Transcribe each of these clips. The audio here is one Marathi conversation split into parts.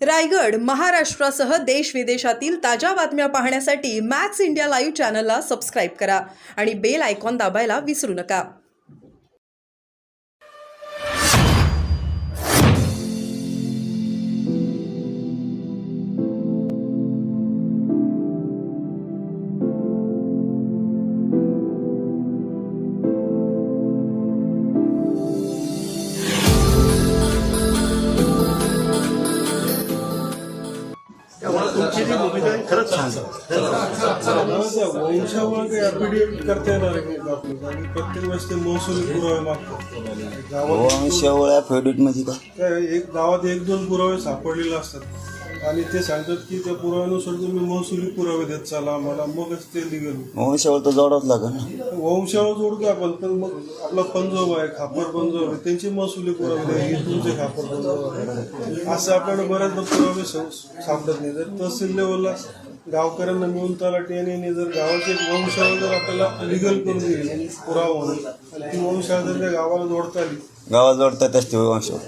रायगड, महाराष्ट्रासह देश विदेशातील ताज्या बातम्या पाहण्यासाठी मॅक्स इंडिया लाईव्ह चॅनलला सबस्क्राईब करा आणि बेल आयकॉन दाबायला विसरू नका. तुमची जी भूमिका आहे खरंच छान आहे. वंशावळ काही ॲफिडेव्हिट करता येणार आहे का आपल्याला? आणि प्रत्येक वेळेस ते महसुली पुरावे मागतात. वंशावळ ॲफिडेव्हिट म्हणजे काय एक गावात 1-2 पुरावे सापडलेले असतात आणि ते सांगतात की त्या पुराव्यानुसार तुम्ही महसुली पुरावे देत चाला मला, मगच ते लिगल. वंशावळ तर जोडावंच लागेल ना. वंशावळ जोडतो आपण, पण मग आपला पंजोबा आहे, खापर पंजोबा आहे, त्यांची महसुली पुरावे द्या, हे तुमचे खापर पंजोबा आहे. असं आपल्याला बऱ्याचदा पुरावे सापडत नाही. जर तहसील लेवलला गावकऱ्यांना मिळून तलाठी आणि जर गावाची एक वंशावळ जर आपल्याला लिगल करून दिली पुरावा म्हणून, आणि ती वंशावळ जर त्या गावाला जोडता आली, गावात जोडतात असते वंशावळ.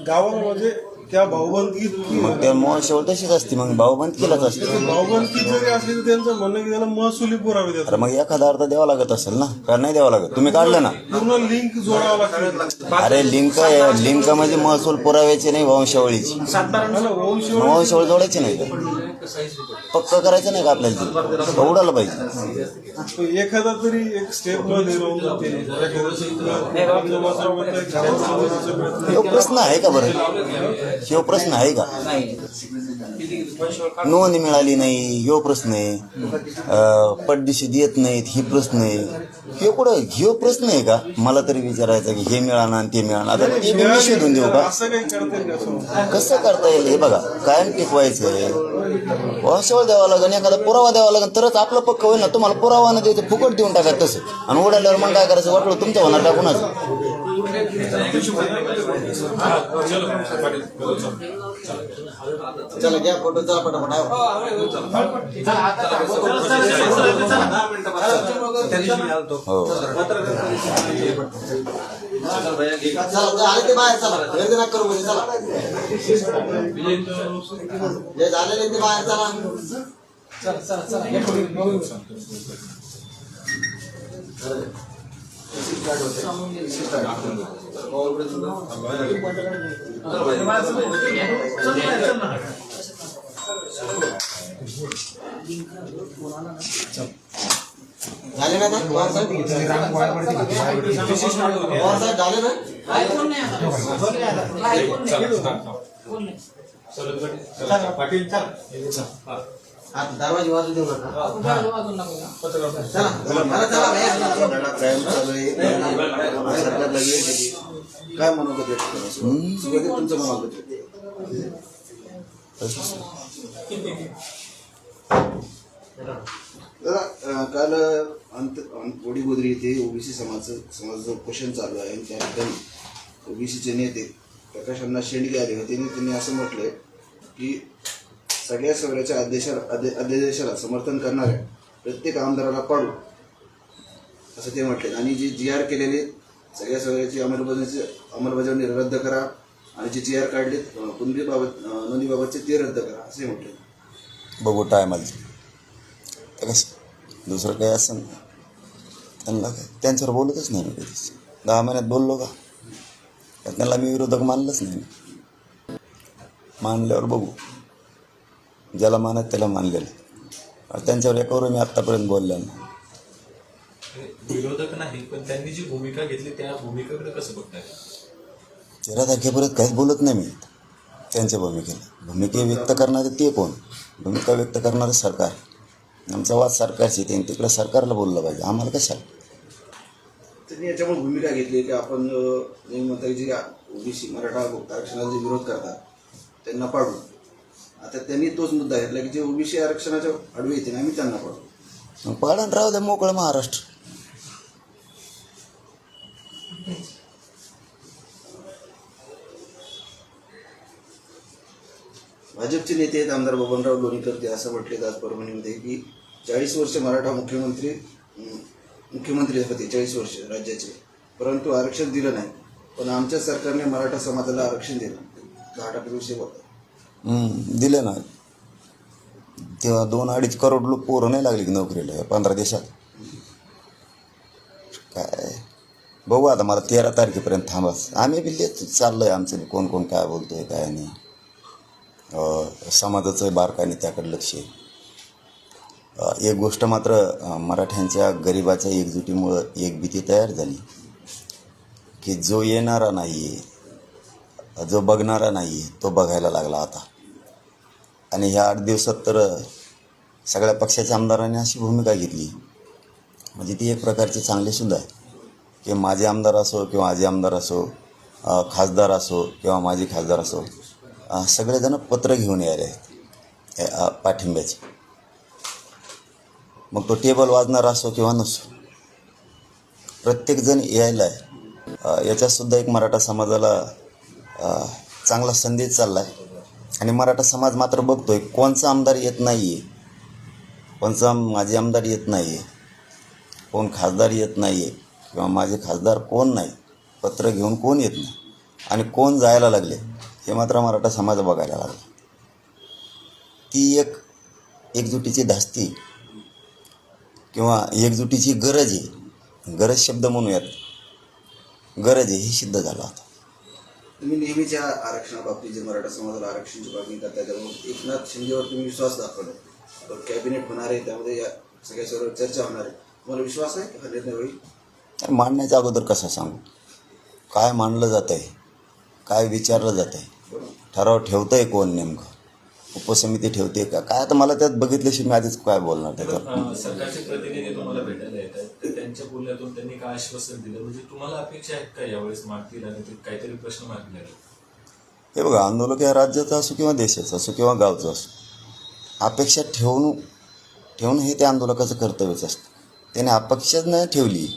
गावाला म्हणजे त्या भाऊबंदकीत मग त्या वंशावळ तशीच असते, मग भाऊबंदकीलाच असते. भाऊबंदकी जरी असली तर त्यांचं म्हणणं की त्याला महसुली पुरावे देतात. अरे मग एखादा अर्थ द्यावा लागत असेल ना, का नाही द्यावा लागत? तुम्ही काढलं ना. पूर्ण लिंक जोडावं लागतं. अरे लिंक म्हणजे महसूल पुराव्याची नाही, वंशावळीची. वंशावळ जोडायची नाही का? पक्क करायचं नाही का आपल्याला? ते उडालं पाहिजे. एखादा तरी एक स्टेप मध्ये राहून जाते. ह्यो प्रश्न आहे का बरं? ह्यो प्रश्न आहे का? नोंद मिळाली नाही ह्यो प्रश्न आहे. पटदिशी देत नाहीत ही प्रश्न आहे. ह्यो प्रश्न आहे का? मला तरी विचारायचं की हे मिळालं आणि ते मिळालं. आता ते मी शोधून देऊ का? कसं करता येईल हे बघा. कायम टिकवायचं आहे, वंशावळ द्यावा लागेल, एखादा पुरावा द्यावा लागेल, तरच आपलं पक्क होईल ना. तुम्हाला पुरावा न द्यायचं, फुकट देऊन टाका तसं, आणि उडाल्यावर मग काय करायचं? वाटलं तुमच्या होणार टाकूनच. चला घ्या फोटो, चला पटापट. हो ते बाहेर चला, गर्दी नका करू. चला जे झालेले ते बाहेर चला. झाले ना पवार साहेब? झाले ना? दरवाजे वाजू देऊ नका. काय म्हणू तुमचं म्हणू काल वडीगोद्री येथे ओबीसी समाजाचं उपोषण चालू आहे. त्या ठिकाणी ओबीसीचे नेते प्रकाश अण्णा शेंडगे आले होते आणि त्यांनी असं म्हटलंय की सगळ्या सगळ्याच्या अध्यादेशाला समर्थन करणाऱ्या प्रत्येक आमदाराला पाडू, असं ते म्हटले. आणि जे GR केलेले सगळ्या सगळ्याची अंमलबजावणी रद्द करा, आणि जे GR काढले नोंदीबाबतचे ते रद्द करा, असे म्हटले. बघू टायमाला तर कसं दुसरं काही असं त्यांना काय त्यांच्यावर बोलतच नाही मी कधीच. 10 महिन्यात बोललो का? त्यांना मी विरोधक मानलंच नाही. मानल्यावर बघू, ज्याला मानत त्याला मानलेलं. त्यांच्यावर एकावर मी आत्तापर्यंत बोललेलो नाही. विरोधक नाही, पण त्यांनी जी भूमिका घेतली त्या भूमिकेकडे कसं बघताय? 13 तारखेपर्यंत काहीच बोलत नाही मी त्यांच्या भूमिकेला. भूमिका व्यक्त करणारे ते कोण? भूमिका व्यक्त करणारं सरकार. आमचा वाद सरकारशी, त्यांनी तिकडं सरकारला बोललं पाहिजे, आम्हाला कशाला. त्यांनी याच्यामुळे भूमिका घेतली की आपण म्हणता जे ओबीसी मराठा आरक्षणाला जे विरोध करतात त्यांना पाडू. आता त्यांनी तोच मुद्दा घेतला की जे ओबीसी आरक्षणाच्या आडवे येते ना, आम्ही त्यांना पाडू. मग पाडण राहू द्या मोकळं महाराष्ट्र. भाजपचे नेते आहेत आमदार बबनराव लोणीकर, ते असं म्हटले आज परभणीमध्ये की 40 वर्ष मराठा मुख्यमंत्री होते, 40 वर्ष राज्याचे, परंतु आरक्षण दिलं नाही. पण आमच्या सरकारने मराठा समाजाला आरक्षण दिलं. 10% विषय होता. दिले ना. तेव्हा 2-2.5 करोड लोक पोरं नाही लागली की नोकरीला 15 दिवसात. काय बघू आता, मला 13 तारखेपर्यंत थांबाच. आम्ही बी चाललं आहे आमचं बी, कोण कोण काय बोलतोय काय नाही. समाजाचं बारकाईने त्याकडे लक्ष आहे. एक गोष्ट मात्र मराठ्यांच्या गरिबाच्या एकजुटीमुळं एक भीती तयार झाली की जो येणारा नाही आहे, जो बघणारा नाही आहे, तो बघायला लागला आता. आणि ह्या 8 दिवसात तर सगळ्या पक्षाच्या आमदारांनी अशी भूमिका घेतली, म्हणजे ती एक प्रकारची चांगलीसुद्धा आहे की माझे आमदार असो किंवा आजी आमदार असो, खासदार असो किंवा माजी खासदार असो, सगळेजण पत्र घेऊन यायले आहेत पाठिंब्याचे. मग तो टेबल वाजणार असो किंवा नसो, प्रत्येकजण यायला आहे. याच्यातसुद्धा एक मराठा समाजाला चांगला संदेश चालला आहे. आणि मराठा समाज मात्र बघतोय कोणचा आमदार येत नाही आहे, कोणचा माजी आमदार येत नाही आहे, कोण खासदार येत नाही आहे किंवा माझे खासदार कोण नाही, पत्र घेऊन कोण येत नाही आणि कोण जायला लागले, हे मात्र मराठा समाज बघायला लागला. ती एक एकजुटीची धास्ती किंवा एकजुटीची गरज आहे, गरज शब्द म्हणूयात, गरज आहे, हे सिद्ध झालं आता. तुम्ही नेहमीच्या आरक्षणाबाबतीत जे मराठा समाजाला आरक्षणाची मागणी करता त्यामुळे एकनाथ शिंदेवर तुम्ही विश्वास दाखवला. तर कॅबिनेट होणार आहे, त्यामध्ये या सगळ्या सर्व चर्चा होणार आहे. तुम्हाला विश्वास आहे की हा निर्णय होईल? मांडण्याच्या अगोदर कसं सांगू, काय मांडलं जात आहे, काय विचारलं जात आहे, ठराव ठेवतं आहे कोण, नेमकं उपसमिती ठेवते का काय, आता मला त्यात बघितल्याशिवाय मी आधीच काय बोलणार त्याच्यावर. सरकारचे प्रतिनिधी तुम्हाला भेटायला येत आहेत, तर त्यांच्या बोलण्यातून त्यांनी काय आश्वासन दिलं, म्हणजे तुम्हाला अपेक्षा आहेत का यावेळेस मागतील आणि ते काहीतरी प्रश्न मागले? हे बघा, आंदोलक या राज्याचं असो किंवा देशाचं असो किंवा गावचं असो, अपेक्षा ठेवून हे त्या आंदोलकाचं कर्तव्यच असतं. त्याने अपेक्षाच नाही ठेवली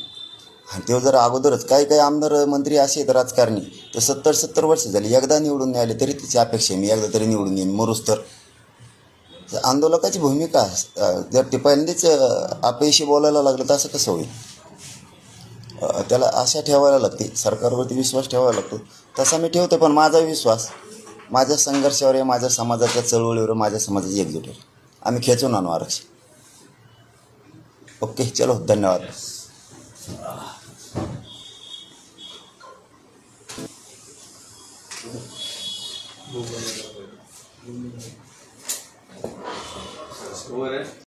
आणि ते जर अगोदरच काही आमदार मंत्री असे आहेत राजकारणी, तर 70 वर्ष झाली, एकदा निवडून नाही आले तरी तिची अपेक्षा आहे मी एकदा तरी निवडून येईन मरूस. तर आंदोलकाची भूमिका जर ते पहिल्यांदाच अपयशी बोलायला लागलं तर असं कसं होईल. त्याला आशा ठेवायला लागते, सरकारवरती विश्वास ठेवायला लागतो. तसा मी ठेवतो, पण माझा विश्वास माझ्या संघर्षावर आहे, माझ्या समाजाच्या चळवळीवर, माझ्या समाजाची एकजूट आहे. आम्ही खेचून आणू आरक्षण. ओके, चलो, धन्यवाद. वर आहे.